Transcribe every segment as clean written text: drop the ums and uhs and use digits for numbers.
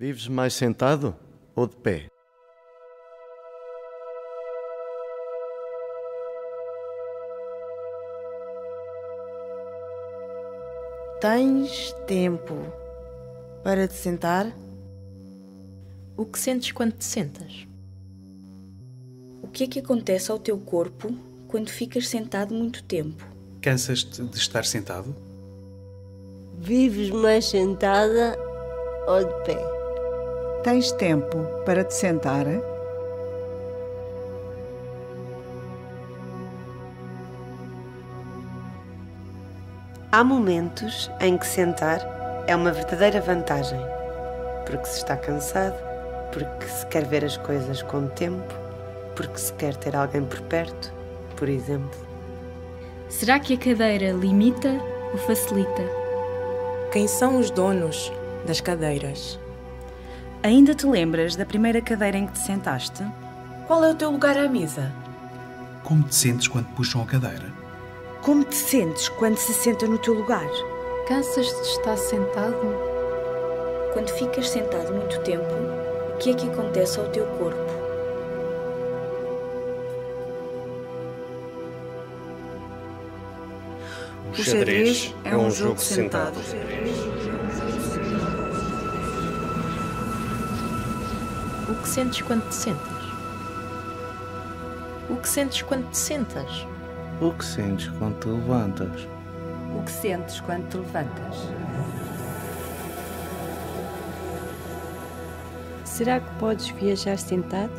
Vives mais sentado ou de pé? Tens tempo para te sentar? O que sentes quando te sentas? O que é que acontece ao teu corpo quando ficas sentado muito tempo? Cansas-te de estar sentado? Vives mais sentada ou de pé? Tens tempo para te sentar? Há momentos em que sentar é uma verdadeira vantagem, porque se está cansado, porque se quer ver as coisas com tempo, porque se quer ter alguém por perto, por exemplo. Será que a cadeira limita ou facilita? Quem são os donos das cadeiras? Ainda te lembras da primeira cadeira em que te sentaste? Qual é o teu lugar à mesa? Como te sentes quando puxam a cadeira? Como te sentes quando se senta no teu lugar? Cansas-te de estar sentado? Quando ficas sentado muito tempo, o que é que acontece ao teu corpo? O xadrez é um jogo sentado. O que sentes quando te sentas? O que sentes quando te sentas? O que sentes quando te levantas? O que sentes quando te levantas? Será que podes viajar sentado?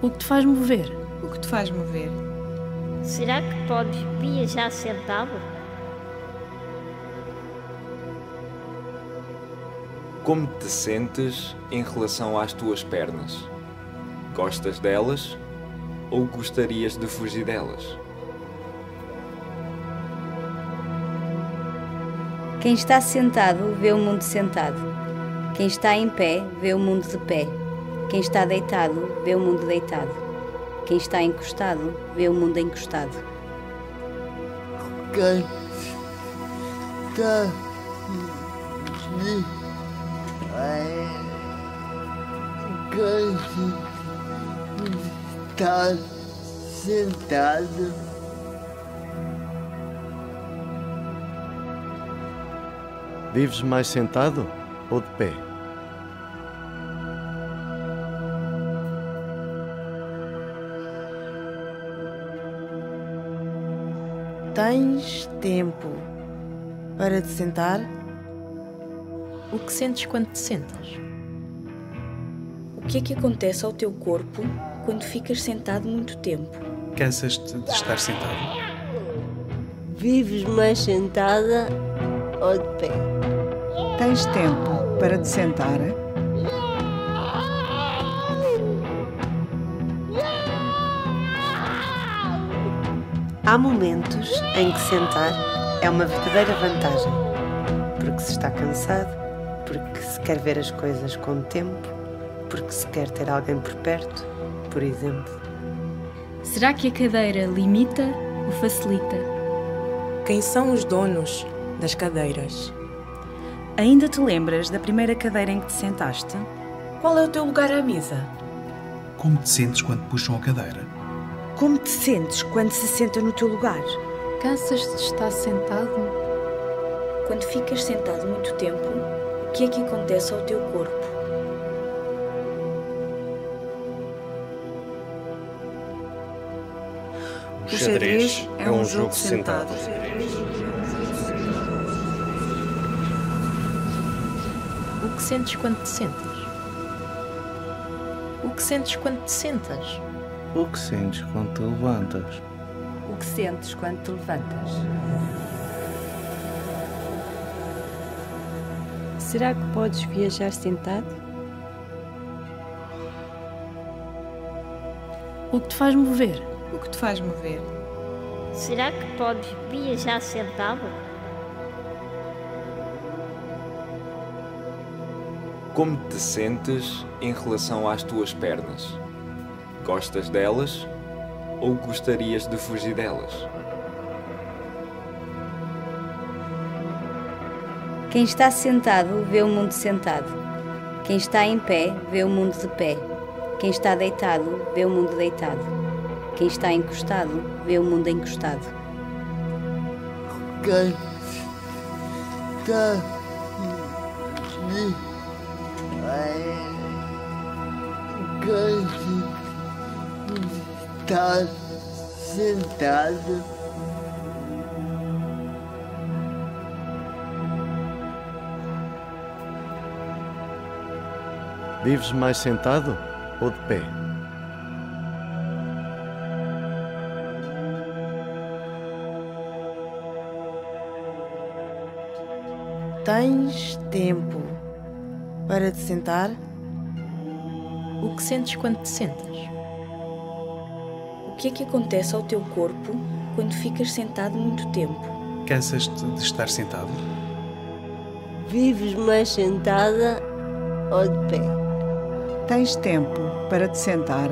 O que te faz mover? O que te faz mover? Será que podes viajar sentado? Como te sentes em relação às tuas pernas? Gostas delas ou gostarias de fugir delas? Quem está sentado vê o mundo sentado. Quem está em pé vê o mundo de pé. Quem está deitado vê o mundo deitado. Quem está encostado vê o mundo encostado. Quem está sentado. Vives mais sentado ou de pé? Tens tempo para te sentar? O que sentes quando te sentas? O que é que acontece ao teu corpo quando ficas sentado muito tempo? Cansas-te de estar sentado? Vives mais sentada ou de pé? Tens tempo para te sentar? Há momentos em que sentar é uma verdadeira vantagem, porque se está cansado, porque se quer ver as coisas com tempo, porque se quer ter alguém por perto, por exemplo. Será que a cadeira limita ou facilita? Quem são os donos das cadeiras? Ainda te lembras da primeira cadeira em que te sentaste? Qual é o teu lugar à mesa? Como te sentes quando puxam a cadeira? Como te sentes quando se senta no teu lugar? Cansas-te de estar sentado? Quando ficas sentado muito tempo, o que é que acontece ao teu corpo? O xadrez é um jogo sentado. O que sentes quando te sentas? O que sentes quando te sentas? O que sentes quando te levantas? O que sentes quando te levantas? Será que podes viajar sentado? O que te faz mover? O que te faz mover? Será que podes viajar sentado? Como te sentes em relação às tuas pernas? Gostas delas ou gostarias de fugir delas? Quem está sentado vê o mundo sentado. Quem está em pé vê o mundo de pé. Quem está deitado vê o mundo deitado. Quem está encostado vê o mundo encostado. Quem está sentado Vives mais sentado ou de pé? Tens tempo para te sentar? O que sentes quando te sentas? O que é que acontece ao teu corpo quando ficas sentado muito tempo? Cansas-te de estar sentado? Vives mais sentada ou de pé? Tens tempo para te sentar?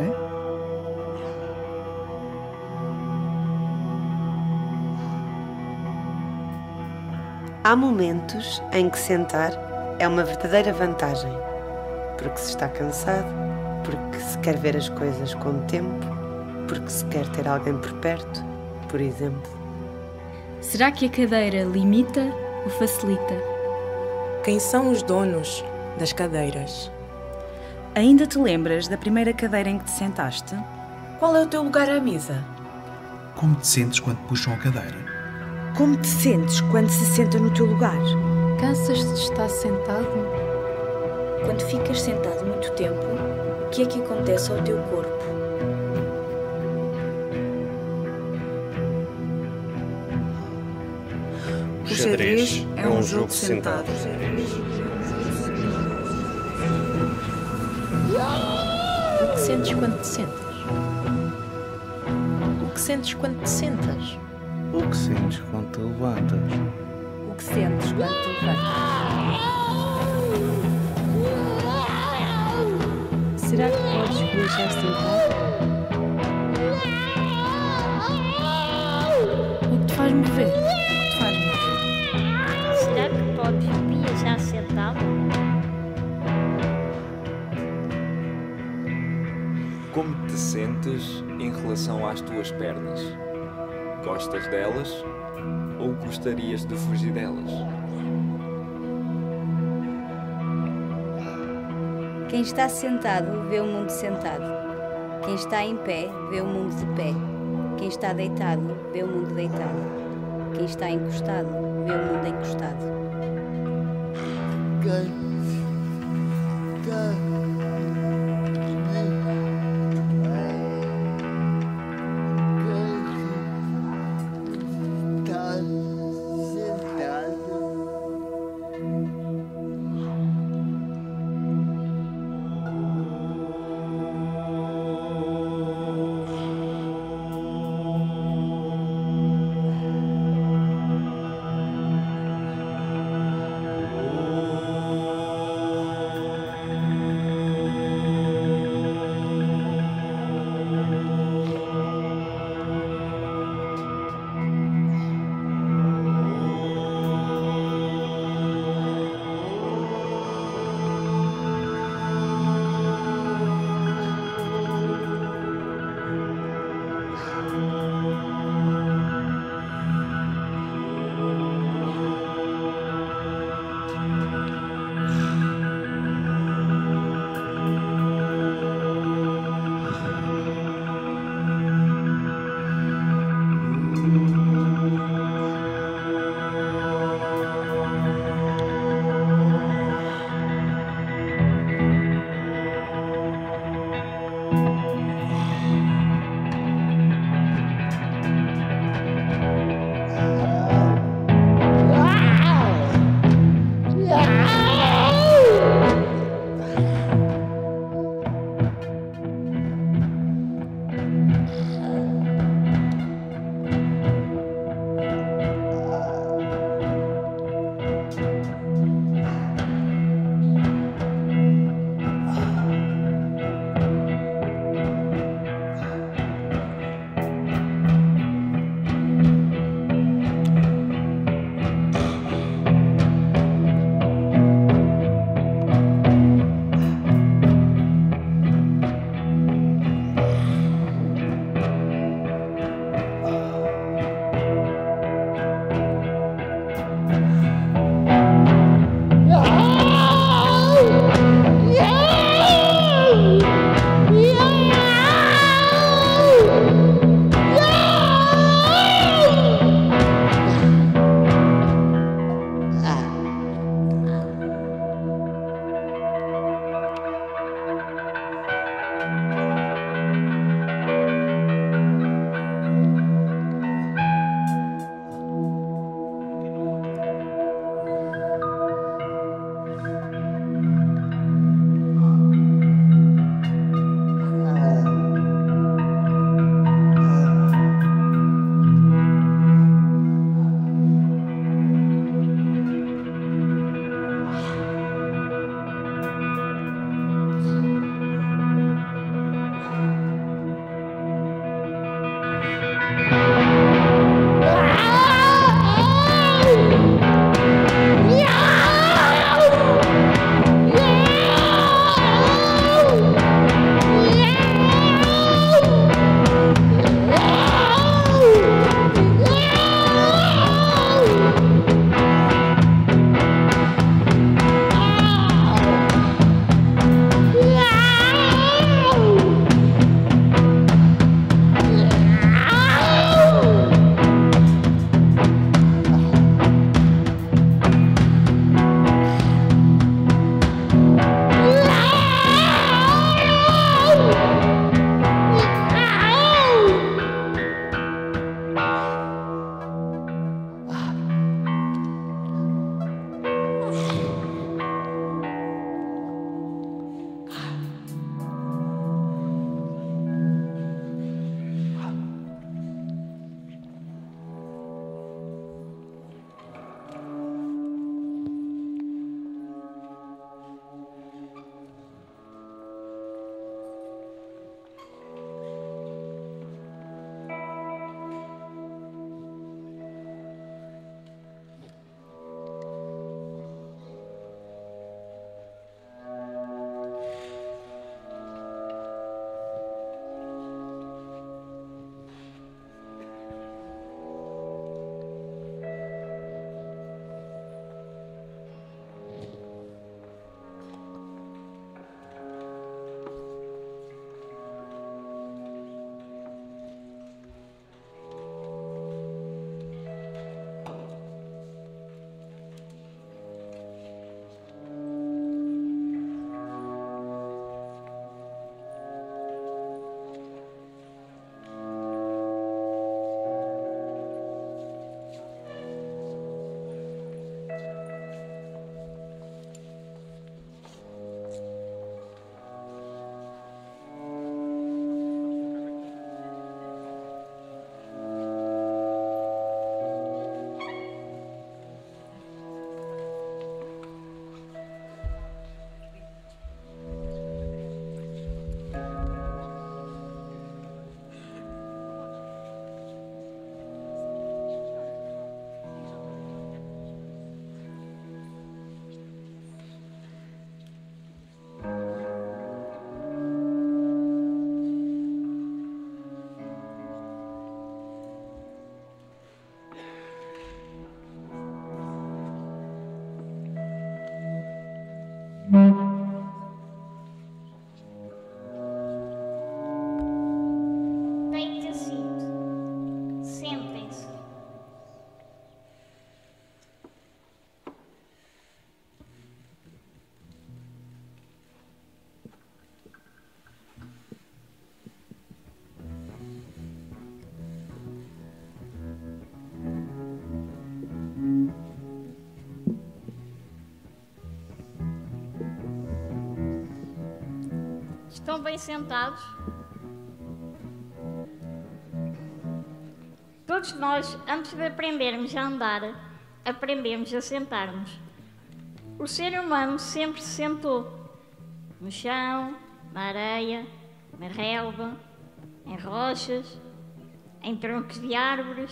Há momentos em que sentar é uma verdadeira vantagem, porque se está cansado, porque se quer ver as coisas com tempo, porque se quer ter alguém por perto, por exemplo. Será que a cadeira limita ou facilita? Quem são os donos das cadeiras? Ainda te lembras da primeira cadeira em que te sentaste? Qual é o teu lugar à mesa? Como te sentes quando puxam a cadeira? Como te sentes quando se senta no teu lugar? Cansas-te de estar sentado? Quando ficas sentado muito tempo, o que é que acontece ao teu corpo? O xadrez é um jogo sentado. O que sentes quando te sentas? O que sentes quando te sentas? O que sentes quando te levantas? O que sentes quando te levantas? Será que podes viajar sentado? O que te faz mover? Será que podes viajar sentado? Como te sentes em relação às tuas pernas? Gostas delas ou gostarias de fugir delas? Quem está sentado vê o mundo sentado. Quem está em pé vê o mundo de pé. Quem está deitado vê o mundo deitado. Quem está encostado vê o mundo encostado. Estão bem sentados? Todos nós, antes de aprendermos a andar, aprendemos a sentar-nos. O ser humano sempre se sentou no chão, na areia, na relva, em rochas, em troncos de árvores.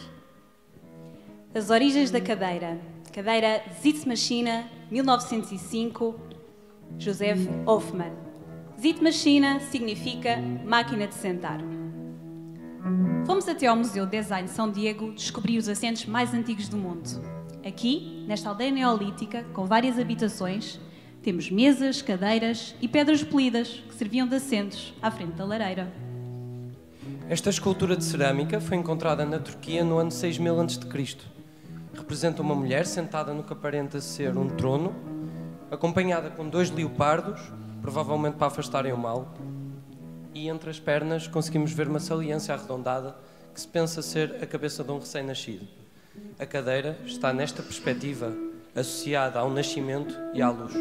As origens da cadeira. Cadeira Sitzmaschine, 1905, Joseph Hoffmann. Sitzmaschine significa máquina de sentar. Fomos até ao Museu de Design São Diego descobrir os assentos mais antigos do mundo. Aqui, nesta aldeia neolítica, com várias habitações, temos mesas, cadeiras e pedras polidas que serviam de assentos à frente da lareira. Esta escultura de cerâmica foi encontrada na Turquia no ano 6000 a.C. Representa uma mulher sentada no que aparenta ser um trono, acompanhada com 2 leopardos, provavelmente para afastarem o mal, e entre as pernas conseguimos ver uma saliência arredondada que se pensa ser a cabeça de um recém-nascido. A cadeira está nesta perspectiva associada ao nascimento e à luz.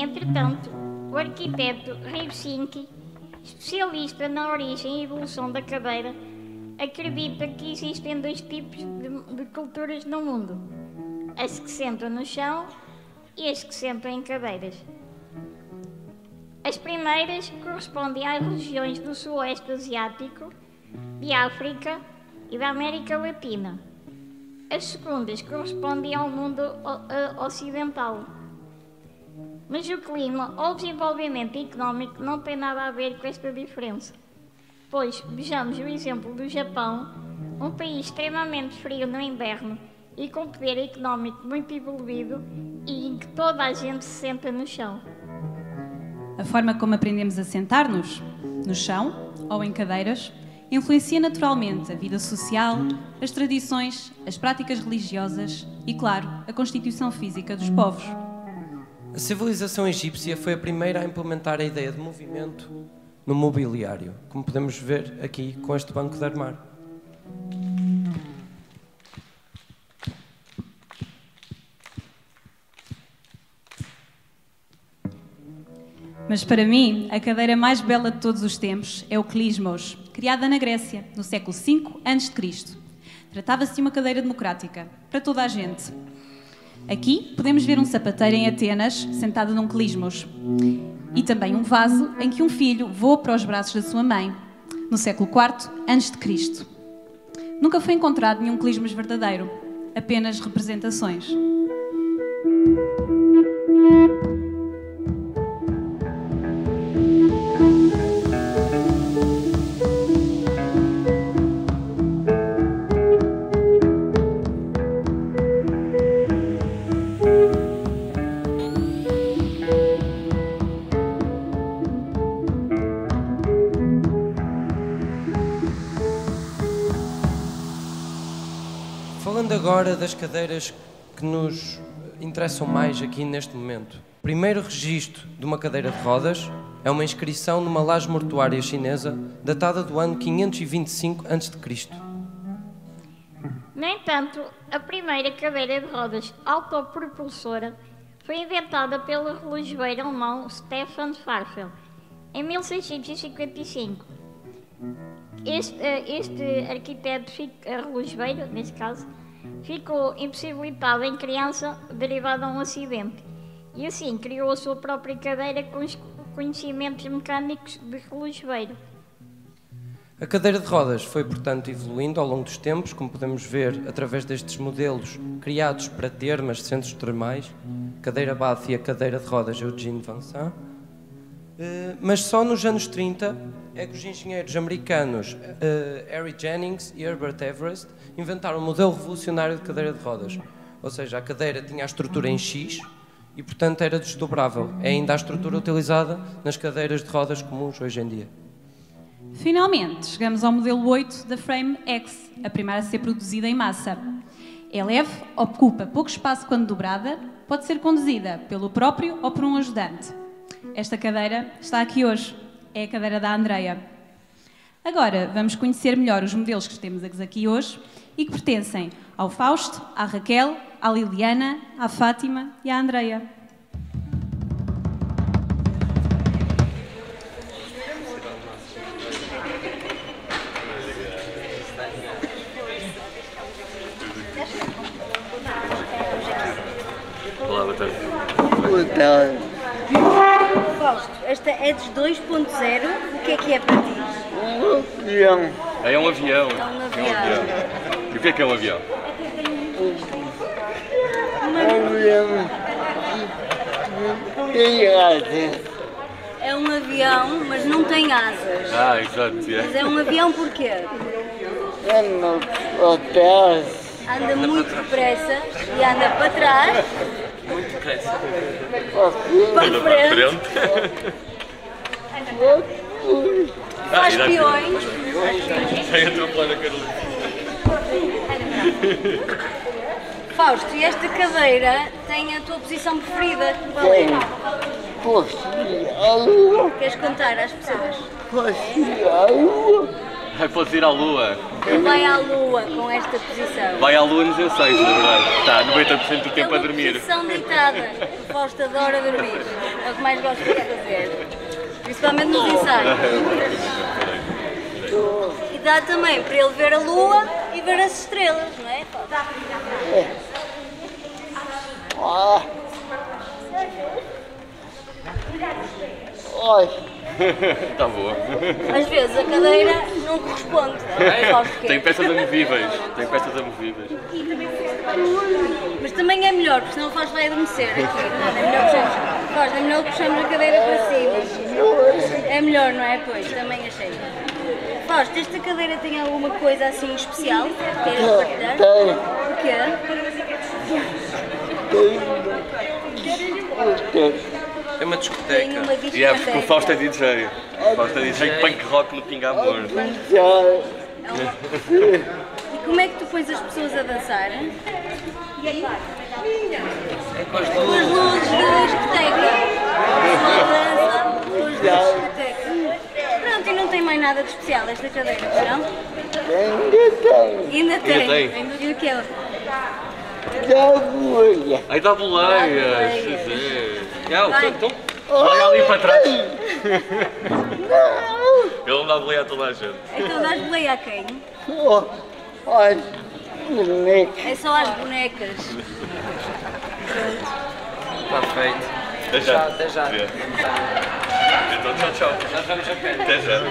Entretanto, o arquiteto Helsinki, especialista na origem e evolução da cadeira, acredita que existem 2 tipos de culturas no mundo: as que sentam no chão e as que sentam em cadeiras. As primeiras correspondem às regiões do Sudoeste Asiático, de África e da América Latina. As segundas correspondem ao mundo ocidental. Mas o clima ou o desenvolvimento económico não tem nada a ver com esta diferença. Pois, vejamos o exemplo do Japão, um país extremamente frio no inverno e com poder económico muito evoluído e em que toda a gente se senta no chão. A forma como aprendemos a sentar-nos, no chão ou em cadeiras, influencia naturalmente a vida social, as tradições, as práticas religiosas e, claro, a constituição física dos povos. A civilização egípcia foi a primeira a implementar a ideia de movimento no mobiliário, como podemos ver aqui com este banco de armar. Mas para mim, a cadeira mais bela de todos os tempos é o Klismos, criada na Grécia, no século V a.C. Tratava-se de uma cadeira democrática, para toda a gente. Aqui podemos ver um sapateiro em Atenas, sentado num Klismos, e também um vaso em que um filho voa para os braços da sua mãe, no século IV a.C. Nunca foi encontrado nenhum Klismos verdadeiro, apenas representações. Falando agora das cadeiras que nos interessam mais aqui neste momento. O primeiro registro de uma cadeira de rodas é uma inscrição numa laje mortuária chinesa datada do ano 525 a.C. No entanto, a primeira cadeira de rodas autopropulsora foi inventada pelo relojoeiro alemão Stefan Pfaffer em 1655. Este arquiteto relojoeiro, neste caso, ficou impossibilitado em criança derivado a um acidente e assim criou a sua própria cadeira com os conhecimentos mecânicos de relojoeiro. A cadeira de rodas foi, portanto, evoluindo ao longo dos tempos, como podemos ver através destes modelos criados para termas de centros termais, cadeira Bath e a cadeira de rodas Eugene Vincent. Mas só nos anos 30 é que os engenheiros americanos Harry Jennings e Herbert Everest inventaram um modelo revolucionário de cadeira de rodas. Ou seja, a cadeira tinha a estrutura em X e, portanto, era desdobrável. É ainda a estrutura utilizada nas cadeiras de rodas comuns hoje em dia. Finalmente, chegamos ao modelo 8 da Frame X, a primeira a ser produzida em massa. É leve, ocupa pouco espaço quando dobrada, pode ser conduzida pelo próprio ou por um ajudante. Esta cadeira está aqui hoje. É a cadeira da Andreia. Agora vamos conhecer melhor os modelos que temos aqui hoje e que pertencem ao Fausto, à Raquel, à Liliana, à Fátima e à Andreia. Olá, boa tarde. Boa tarde. Fausto, esta é dos 2.0, o que é para ti? Um avião. É um avião. É um avião. E o que é um avião? Um avião tem asas. É um avião, mas não tem asas. Ah, exato. Mas é um avião porquê? Anda para trás. Anda muito depressa e anda para trás. Muito depressa. Para frente. Faz peões. Sai atropelando a Carolina. Fausto, e esta cadeira tem a tua posição preferida? Qual é? Posso ir à lua? Queres contar às pessoas? Posso ir à lua? Posso ir à lua. Vai à lua com esta posição. Vai à lua nos ensaios, na verdade. Está 90% do tempo a dormir. Posição deitada. O Fausto adora dormir. É o que mais gosta de fazer. Principalmente nos ensaios. E dá também para ele ver a lua e ver as estrelas, não é, Fausto? Oi. Está boa. Às vezes a cadeira não corresponde. Tem peças amovíveis. Tem peças amovíveis. Mas também é melhor, porque senão o Fausto vai adormecer aqui. É melhor puxarmos a cadeira para cima. É melhor, não é? Pois, também achei. Fausto, esta cadeira tem alguma coisa assim especial? Queres partilhar? Porquê? É uma discoteca. E é porque o Fausto é DJ. O Fausto é DJ de punk rock no Pinga Amor. E como é que tu pões as pessoas a dançar? É com as Com as luzes da discoteca. Dança, luzes da discoteca. Pronto, e não tem mais nada de especial esta cadeira, não? Ainda tem. E o que é? Da boleia. Ai, dá boleias. Então, vai ali para trás. Ele não dá boleia a toda a gente. Então dás boleia a quem? Às bonecas. É só às bonecas. Está feito. Até já. Até já. Então, tchau, tchau. Nós vamos a pé. Até já.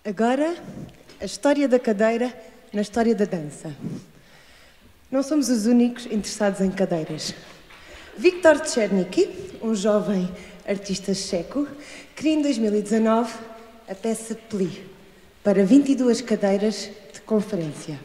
Agora, a história da cadeira na história da dança. Não somos os únicos interessados em cadeiras. Viktor Czernicki, um jovem artista checo, cria em 2019 a peça Pli, para 22 cadeiras de conferência.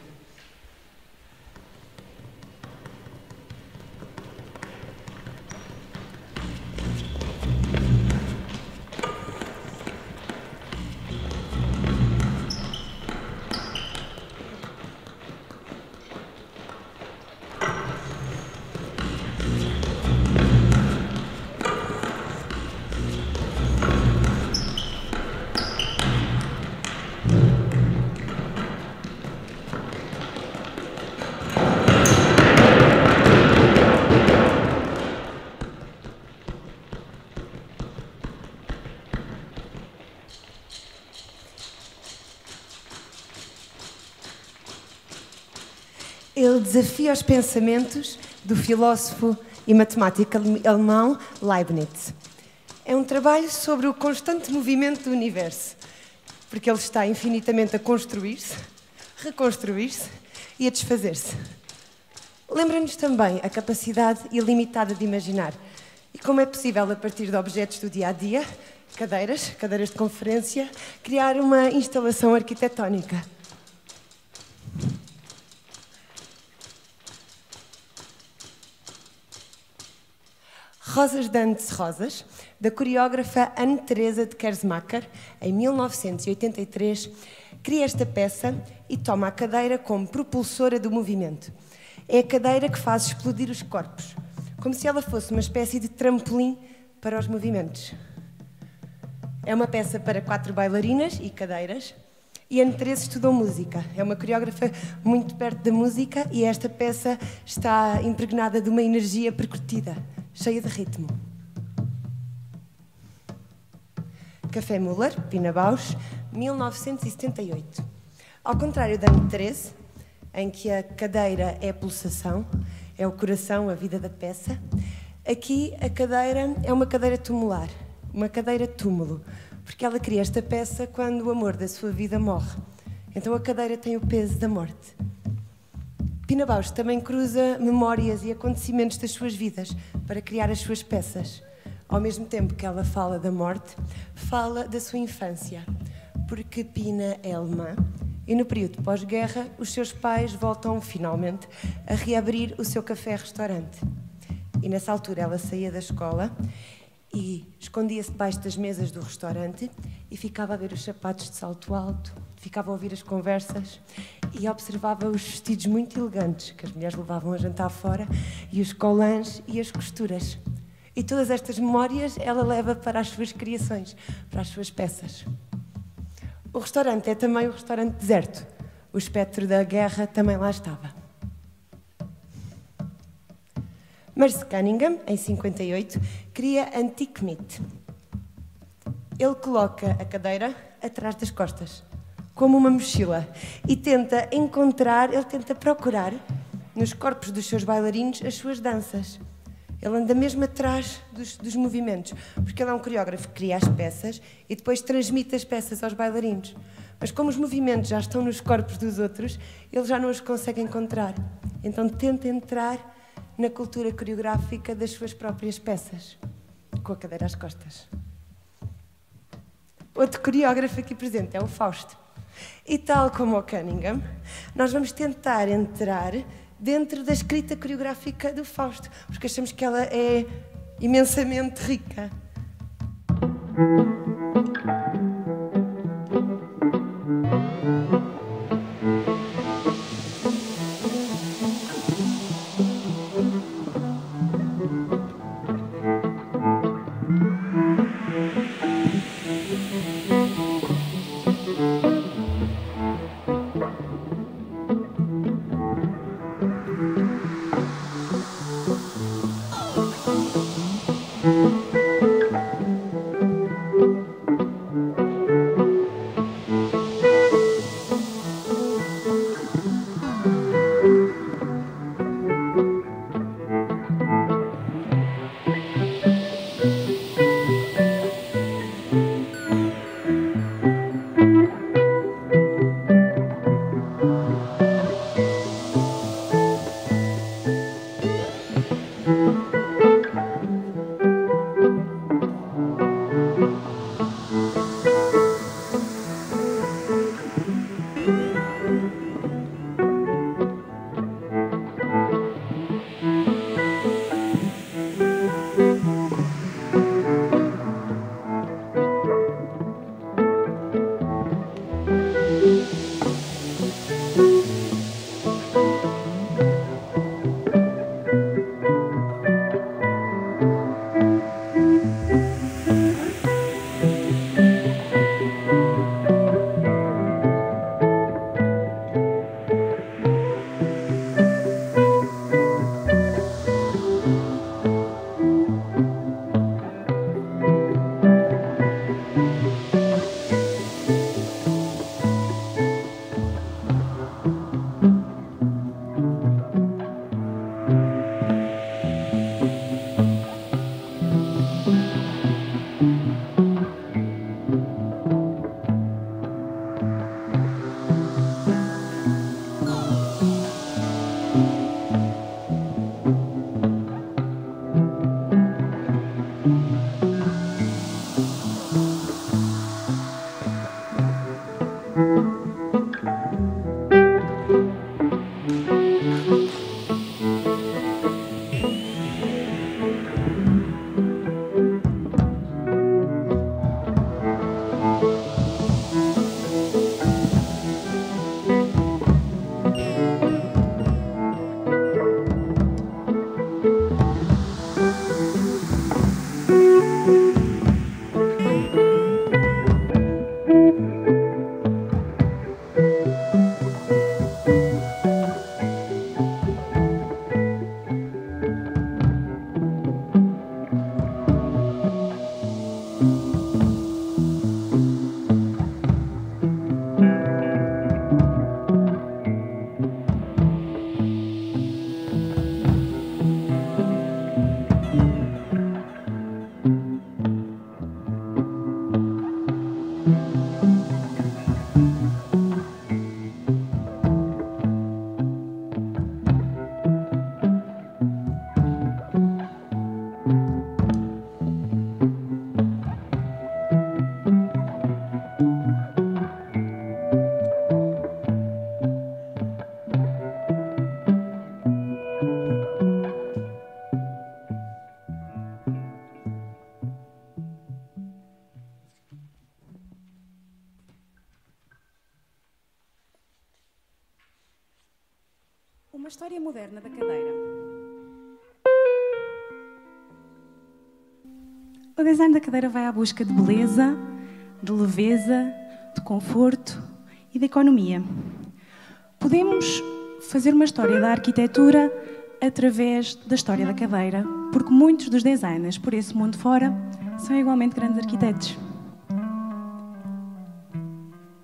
Ele desafia os pensamentos do filósofo e matemático alemão Leibniz. É um trabalho sobre o constante movimento do universo, porque ele está infinitamente a construir-se, reconstruir-se e a desfazer-se. Lembra-nos também a capacidade ilimitada de imaginar e como é possível, a partir de objetos do dia-a-dia, cadeiras de conferência, criar uma instalação arquitetónica. Rosas Dantes Rosas, da coreógrafa Anne-Teresa de Kersmacher, em 1983, cria esta peça e toma a cadeira como propulsora do movimento. É a cadeira que faz explodir os corpos, como se ela fosse uma espécie de trampolim para os movimentos. É uma peça para 4 bailarinas e cadeiras, e Anne-Teresa estudou música. É uma coreógrafa muito perto da música e esta peça está impregnada de uma energia percutida, cheia de ritmo. Café Müller, Pina Bausch, 1978. Ao contrário da Anne-Teresa, em que a cadeira é a pulsação, é o coração, a vida da peça, aqui a cadeira é uma cadeira tumular, uma cadeira túmulo, porque ela cria esta peça quando o amor da sua vida morre. Então a cadeira tem o peso da morte. Pina Bausch também cruza memórias e acontecimentos das suas vidas para criar as suas peças. Ao mesmo tempo que ela fala da morte, fala da sua infância, porque Pina é alemã e no período pós-guerra os seus pais voltam finalmente a reabrir o seu café-restaurante. E nessa altura ela saía da escola e escondia-se debaixo das mesas do restaurante e ficava a ver os sapatos de salto alto, ficava a ouvir as conversas e observava os vestidos muito elegantes que as mulheres levavam a jantar fora e os colãs e as costuras. E todas estas memórias ela leva para as suas criações, para as suas peças. O restaurante é também o restaurante deserto. O espectro da guerra também lá estava. Merce Cunningham, em 58, cria Antique Meat. Ele coloca a cadeira atrás das costas, como uma mochila, e tenta procurar nos corpos dos seus bailarinos as suas danças. Ele anda mesmo atrás dos movimentos, porque ele é um coreógrafo que cria as peças e depois transmite as peças aos bailarinos. Mas como os movimentos já estão nos corpos dos outros, ele já não os consegue encontrar. Então tenta entrar na cultura coreográfica das suas próprias peças, com a cadeira às costas. Outro coreógrafo aqui presente é o Fausto. E tal como o Cunningham, nós vamos tentar entrar dentro da escrita coreográfica do Fausto, porque achamos que ela é imensamente rica. Uma história moderna da cadeira. O design da cadeira vai à busca de beleza, de leveza, de conforto e de economia. Podemos fazer uma história da arquitetura através da história da cadeira, porque muitos dos designers por esse mundo fora são igualmente grandes arquitetos.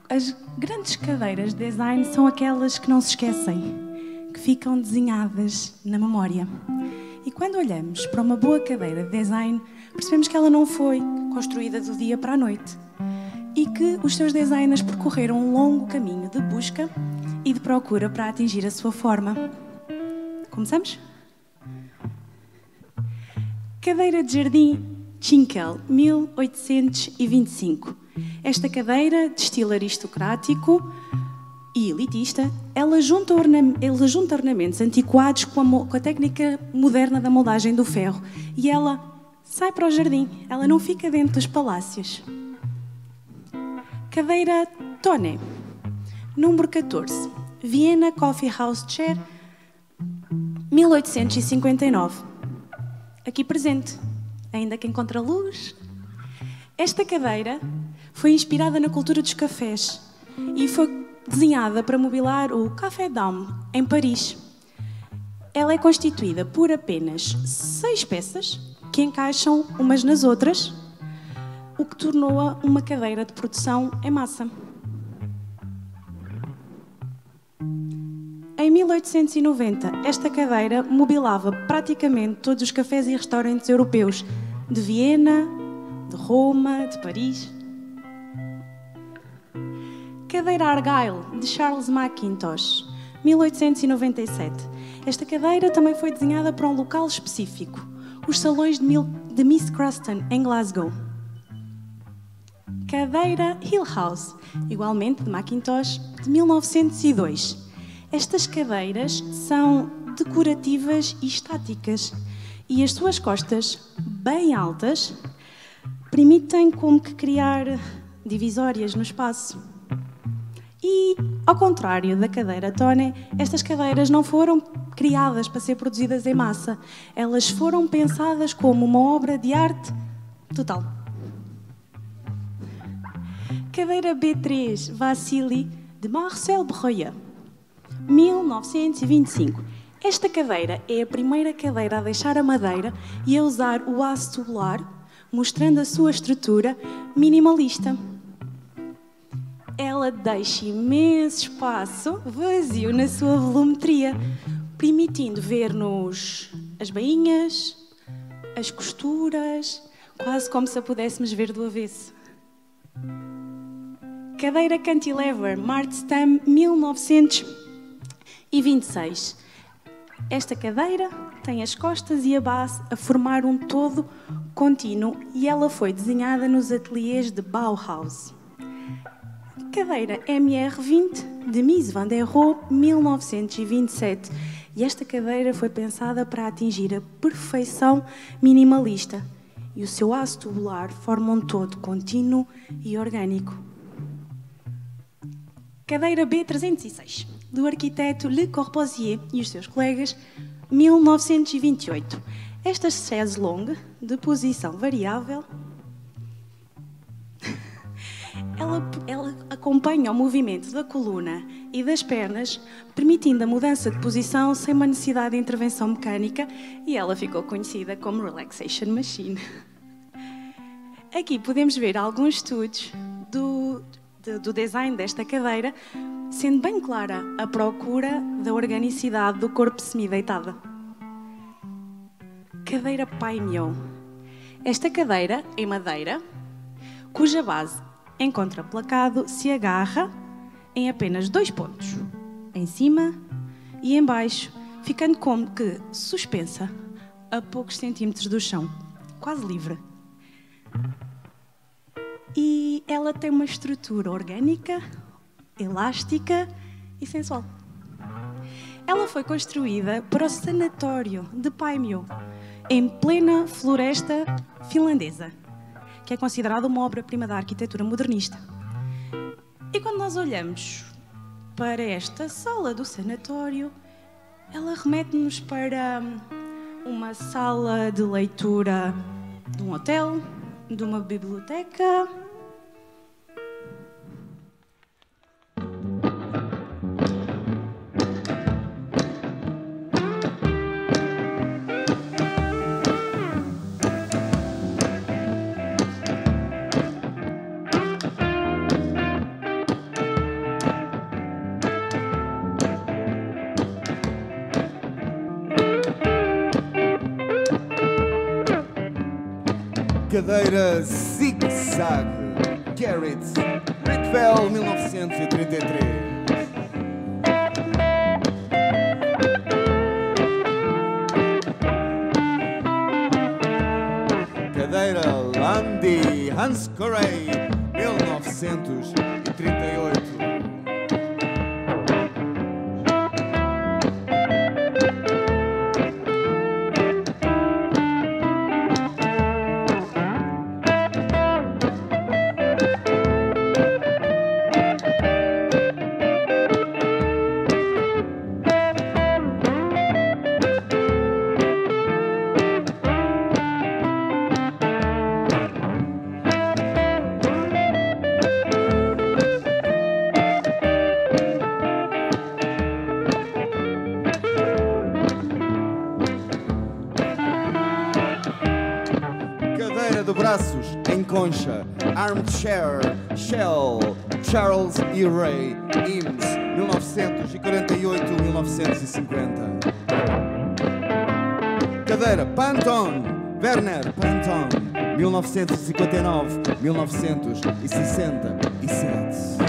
As grandes cadeiras de design são aquelas que não se esquecem, que ficam desenhadas na memória. E quando olhamos para uma boa cadeira de design, percebemos que ela não foi construída do dia para a noite e que os seus designers percorreram um longo caminho de busca e de procura para atingir a sua forma. Começamos? Cadeira de jardim Schinkel, 1825. Esta cadeira, de estilo aristocrático e elitista, ela junta ornamentos antiquados com a técnica moderna da moldagem do ferro e ela sai para o jardim, ela não fica dentro dos palácios. Cadeira Tone, número 14, Vienna Coffee House Chair, 1859. Aqui presente, ainda que encontra luz. Esta cadeira foi inspirada na cultura dos cafés e foi desenhada para mobilar o Café Dame, em Paris. Ela é constituída por apenas 6 peças que encaixam umas nas outras, o que tornou-a uma cadeira de produção em massa. Em 1890, esta cadeira mobilava praticamente todos os cafés e restaurantes europeus, de Viena, de Roma, de Paris. Cadeira Argyle, de Charles Mackintosh, 1897. Esta cadeira também foi desenhada para um local específico, os salões de Miss Cruston, em Glasgow. Cadeira Hill House, igualmente de Mackintosh, de 1902. Estas cadeiras são decorativas e estáticas e as suas costas, bem altas, permitem como que criar divisórias no espaço. E, ao contrário da cadeira Tone, estas cadeiras não foram criadas para ser produzidas em massa. Elas foram pensadas como uma obra de arte total. Cadeira B3 Vassili, de Marcel Breuer, 1925. Esta cadeira é a primeira cadeira a deixar a madeira e a usar o aço tubular, mostrando a sua estrutura minimalista. Ela deixa imenso espaço vazio na sua volumetria, permitindo ver-nos as bainhas, as costuras, quase como se a pudéssemos ver do avesso. Cadeira Cantilever, Martstam, 1926. Esta cadeira tem as costas e a base a formar um todo contínuo e ela foi desenhada nos ateliês de Bauhaus. Cadeira MR20, de Mies van der Rohe, 1927. E esta cadeira foi pensada para atingir a perfeição minimalista. E o seu aço tubular forma um todo contínuo e orgânico. Cadeira B306, do arquiteto Le Corbusier e os seus colegas, 1928. Esta chaise longue, de posição variável, ela acompanha o movimento da coluna e das pernas, permitindo a mudança de posição sem uma necessidade de intervenção mecânica, e ela ficou conhecida como Relaxation Machine. Aqui podemos ver alguns estudos do design desta cadeira, sendo bem clara a procura da organicidade do corpo semi-deitada. Cadeira Pai Meu. Esta cadeira em madeira, cuja base em contraplacado se agarra em apenas 2 pontos, em cima e em baixo, ficando como que suspensa a poucos centímetros do chão, quase livre. E ela tem uma estrutura orgânica, elástica e sensual. Ela foi construída para o sanatório de Pai Meu, em plena floresta finlandesa, que é considerada uma obra-prima da arquitetura modernista. E quando nós olhamos para esta sala do sanatório, Ela remete-nos para uma sala de leitura de um hotel, de uma biblioteca. Cadeira Zig-Zag, Garrett, Brickville, 1933. Cadeira Landy, Hans Corey, 1938. Braços em concha, Armchair, Shell, Charles E. Ray, Eames, 1948-1950. Cadeira Panton, Werner Panton, 1959-1967.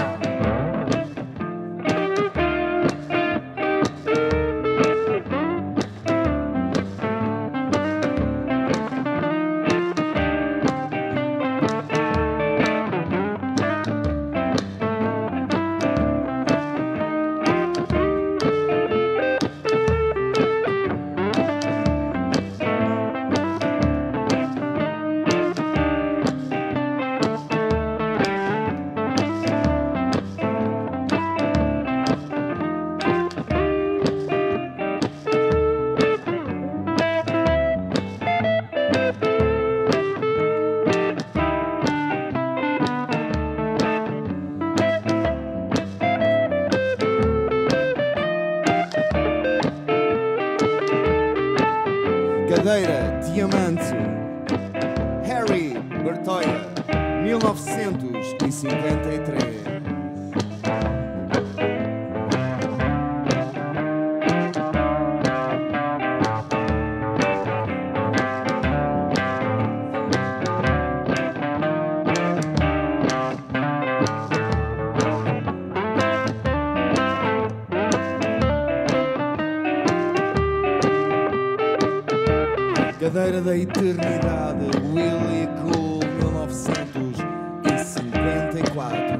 Cadeira Diamante, Harry Bertoia, 1953. Cadeira da Eternidade, Willie Cool, 1954.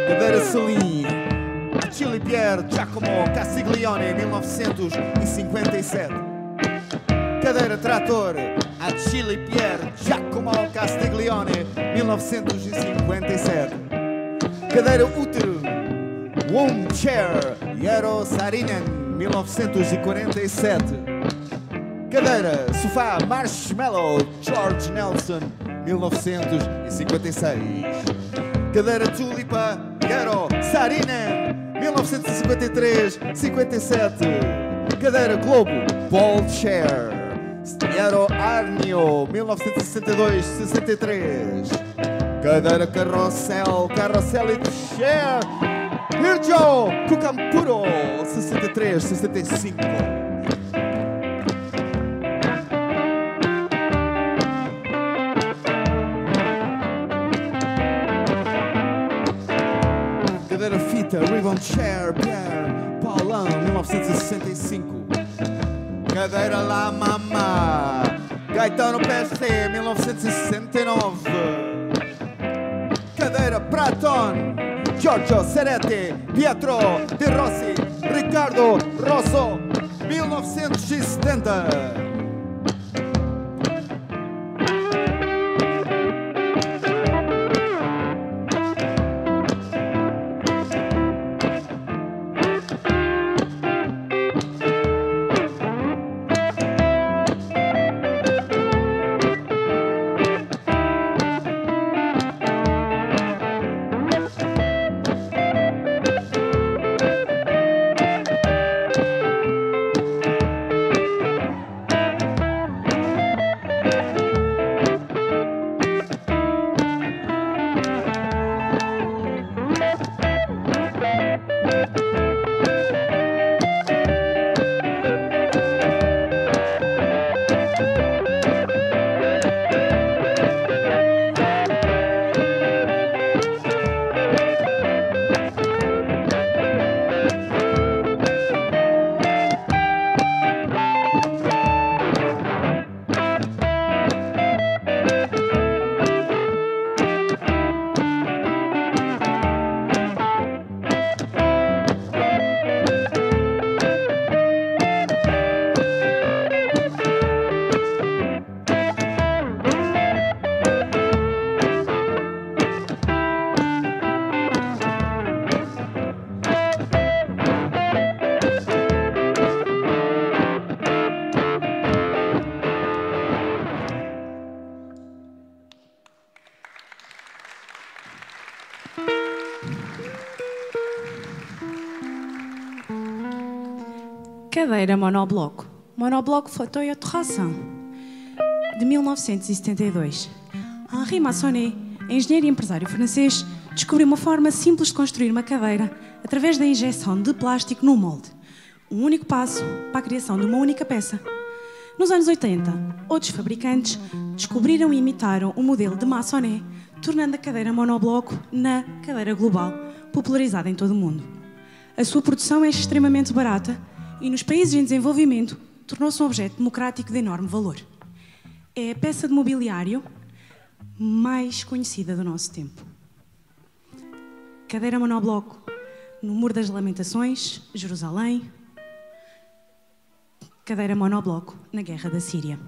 Cadeira Celine, Achille Pierre Giacomo Castiglione, 1957. Cadeira Trator, Achille Pierre Giacomo Castiglione, 1957. Cadeira Útero, Womb Chair, Eero Saarinen, 1947. Cadeira Sofá Marshmallow, George Nelson, 1956. Cadeira Tulipa, Eero Saarinen, 1953-57. Cadeira Globo, Ball Chair, Eero Arnio, 1962-63. Cadeira Carrossel, Carrosselit Chair, Virgil Cucampuro, 63-65. Cadeira Fita, Ribbon Chair, Pierre Paulin, 1965. Cadeira La Mama, Gaetano Pesce, 1969. Cadeira Praton, Giorgio Serete, Pietro De Rossi, Riccardo Rosso, 1970. Cadeira monobloco. Monobloco fauteuil à tração, de 1972. Henri Massonnet, engenheiro e empresário francês, descobriu uma forma simples de construir uma cadeira através da injeção de plástico num molde. Um único passo para a criação de uma única peça. Nos anos 80, outros fabricantes descobriram e imitaram o modelo de Massonnet, tornando a cadeira monobloco na cadeira global, popularizada em todo o mundo. A sua produção é extremamente barata e, nos países em desenvolvimento, tornou-se um objeto democrático de enorme valor. É a peça de mobiliário mais conhecida do nosso tempo. Cadeira monobloco no Muro das Lamentações, Jerusalém. Cadeira monobloco na Guerra da Síria.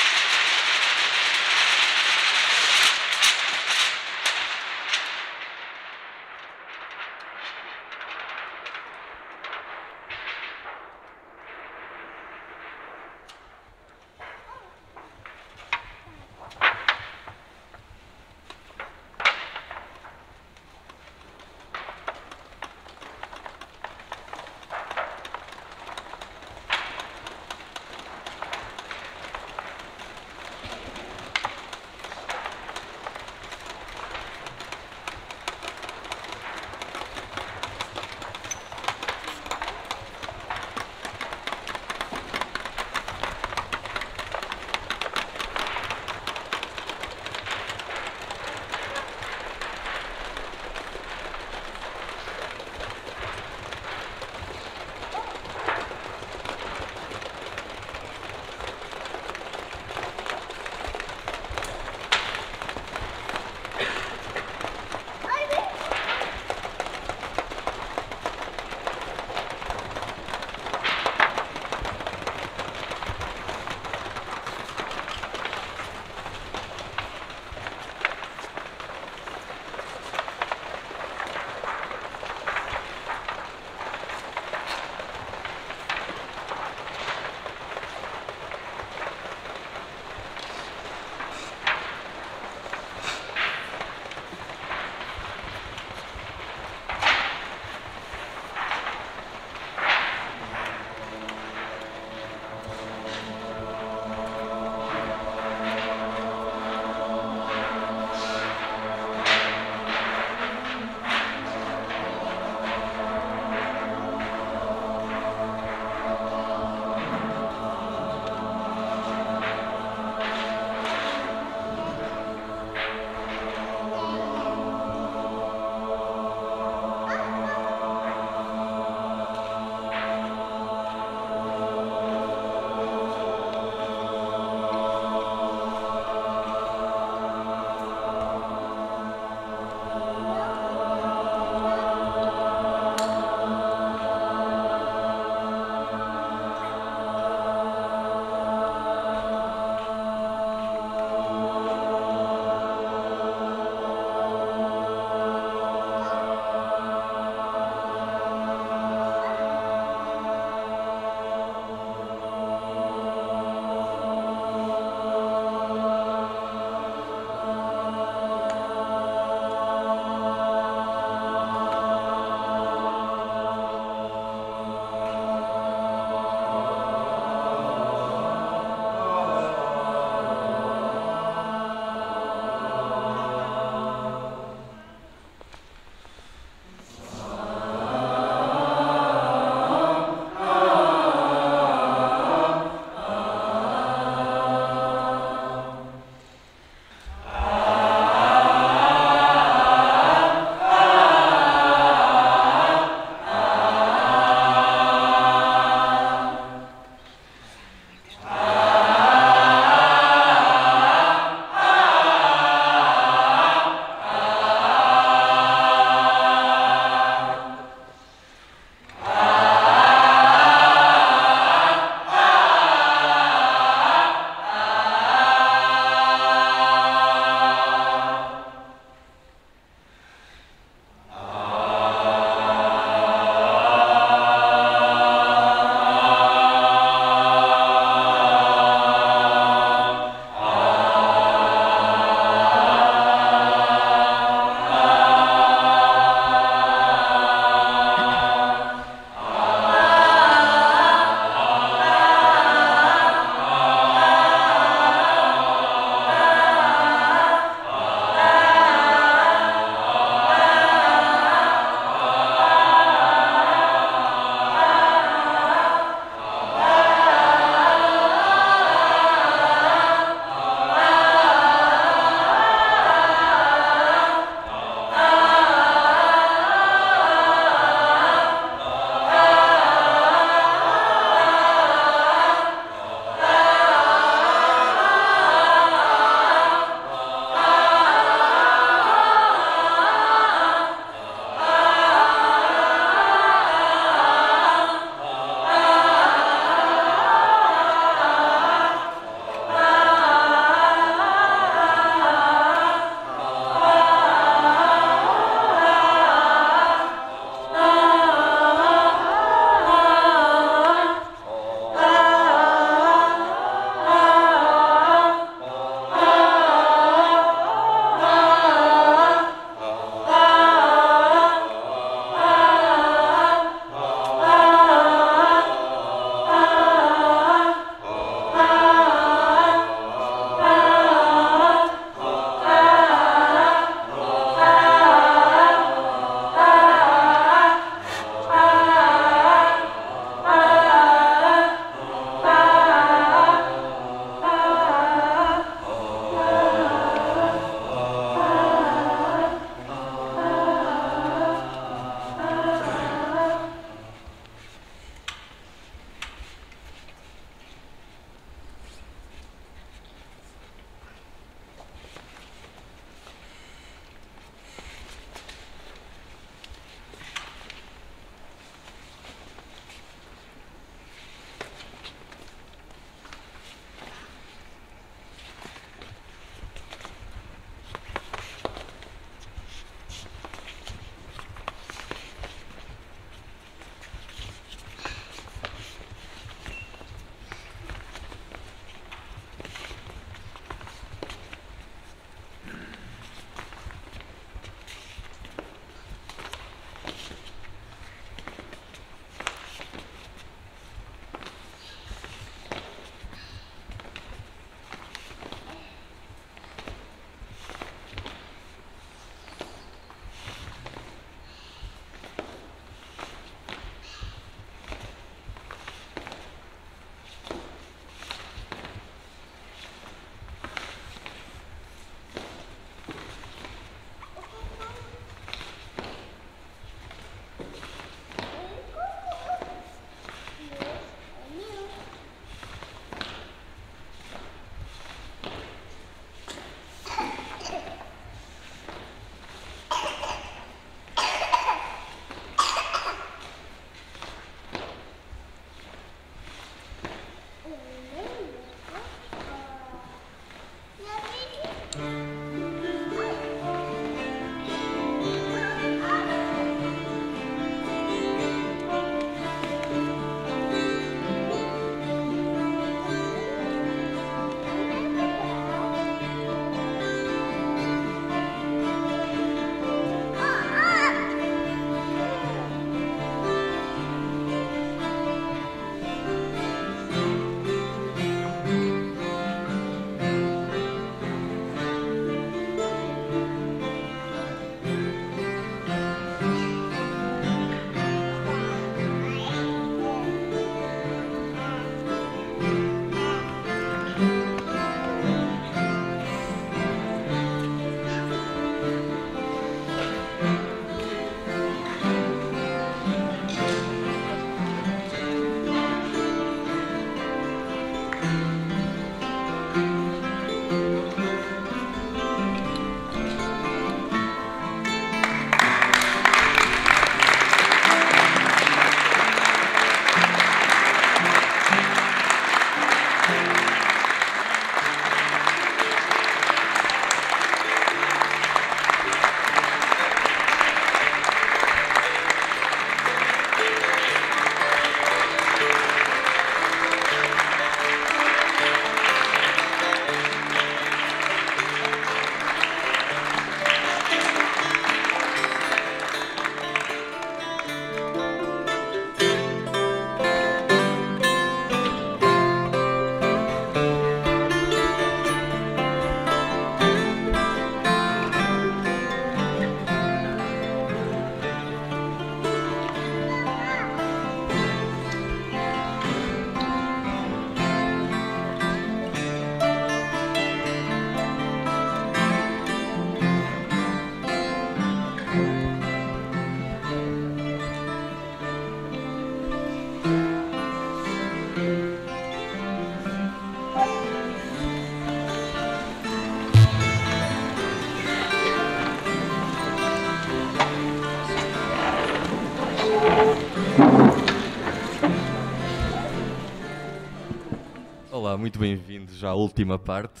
Olá, muito bem-vindos à última parte.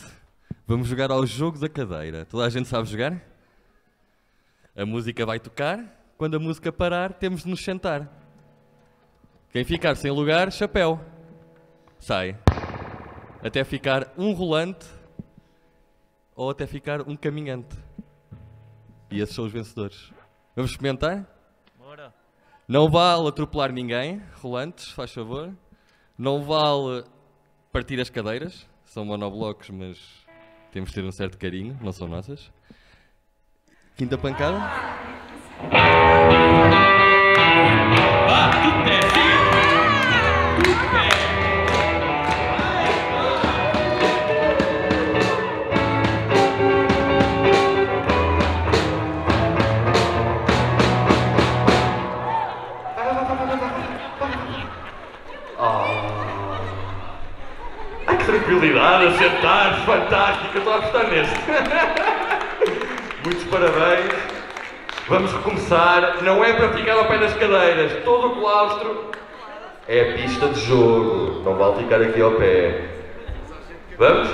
Vamos jogar ao jogo da cadeira. Toda a gente sabe jogar? A música vai tocar. Quando a música parar, temos de nos sentar. Quem ficar sem lugar, chapéu. Sai. Até ficar um rolante ou até ficar um caminhante. E esses são os vencedores. Vamos experimentar? Bora. Não vale atropelar ninguém. Rolantes, faz favor. Não vale partir as cadeiras. São monoblocos, mas temos de ter um certo carinho. Não são nossas. Quinta pancada. Ai, que tranquilidade, a sentar, fantástico, eu estou a apostar neste. Muitos parabéns. Vamos recomeçar. Não é para ficar ao pé das cadeiras. Todo o claustro é pista de jogo. Não vale ficar aqui ao pé. Vamos?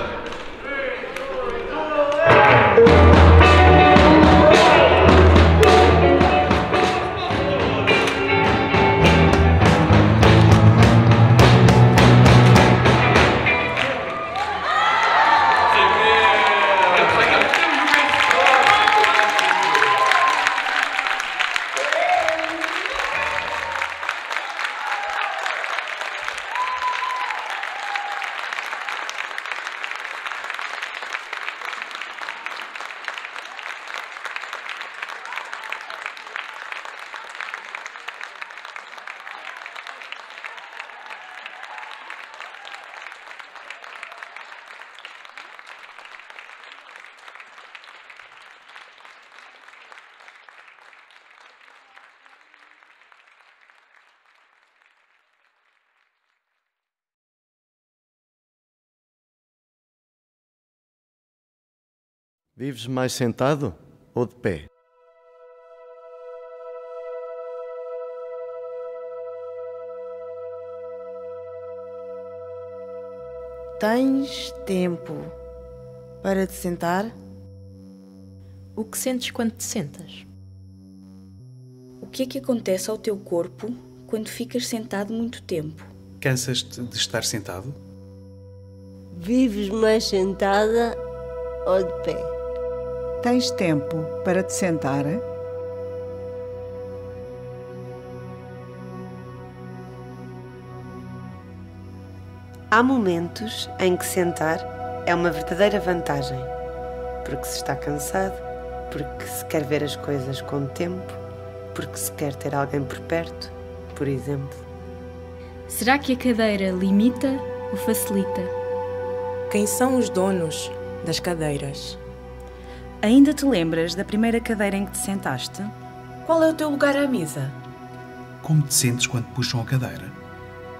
Vives mais sentado ou de pé? Tens tempo para te sentar? O que sentes quando te sentas? O que é que acontece ao teu corpo quando ficas sentado muito tempo? Cansas-te de estar sentado? Vives mais sentada ou de pé? Tens tempo para te sentar? Há momentos em que sentar é uma verdadeira vantagem, porque se está cansado, porque se quer ver as coisas com tempo, porque se quer ter alguém por perto, por exemplo. Será que a cadeira limita ou facilita? Quem são os donos das cadeiras? Ainda te lembras da primeira cadeira em que te sentaste? Qual é o teu lugar à mesa? Como te sentes quando puxam a cadeira?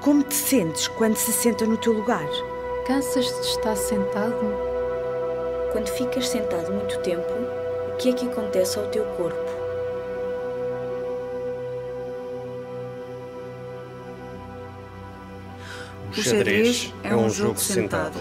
Como te sentes quando se senta no teu lugar? Cansas-te de estar sentado? Quando ficas sentado muito tempo, o que é que acontece ao teu corpo? O xadrez é um jogo sentado.